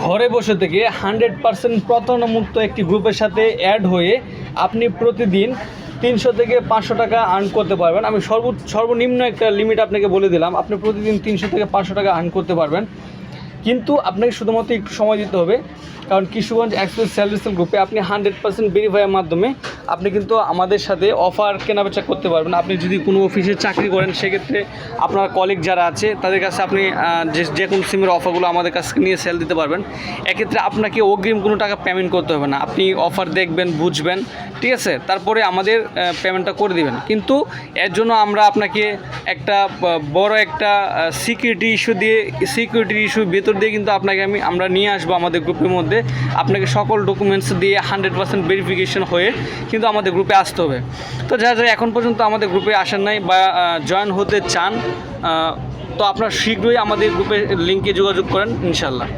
ঘরে বসে থেকে 100% প্রতারণামুক্ত একটি গ্রুপের সাথে অ্যাড হয়ে আপনি প্রতিদিন 300 থেকে 500 টাকা আর্ন করতে পারবেন। আমি সর্বনিম্ন একটা লিমিট আপনাকে বলে দিলাম, আপনি প্রতিদিন 300 থেকে 500 টাকা আর্ন করতে পারবেন। কিন্তু আপনাকে শুধুমাত্র একটু সময় দিতে হবে, কারণ কিশোরগঞ্জ এক্সপ্রেস সেলস গ্রুপে আপনি 100% ভেরিফাইয়ের মাধ্যমে আপনি কিন্তু আমাদের সাথে অফার কেনাবেচা করতে পারবেন। আপনি যদি কোনো অফিসে চাকরি করেন, সেক্ষেত্রে আপনার কলিগ যারা আছে তাদের কাছে আপনি যে কোনো সিমের অফারগুলো আমাদের কাছে নিয়ে সেল দিতে পারবেন। এক্ষেত্রে আপনাকে অগ্রিম কোনো টাকা পেমেন্ট করতে হবে না। আপনি অফার দেখবেন, বুঝবেন, ঠিক আছে, তারপরে আমাদের পেমেন্টটা করে দিবেন। কিন্তু এর জন্য আমরা আপনাকে একটা বড় একটা সিকিউরিটি ইস্যু ভেতর দিয়ে কিন্তু আমরা নিয়ে আসবো আমাদের গ্রুপের মধ্যে। আপনাকে সকল ডকুমেন্টস দিয়ে 100% ভেরিফিকেশন হয়ে কিন্তু আমাদের গ্রুপে আসতে হবে। তো যারা এখন পর্যন্ত আমাদের গ্রুপে আসেন নাই বা জয়েন হতে চান, তো আপনারা শীঘ্রই আমাদের গ্রুপের লিঙ্কে যোগাযোগ করেন ইনশাল্লাহ।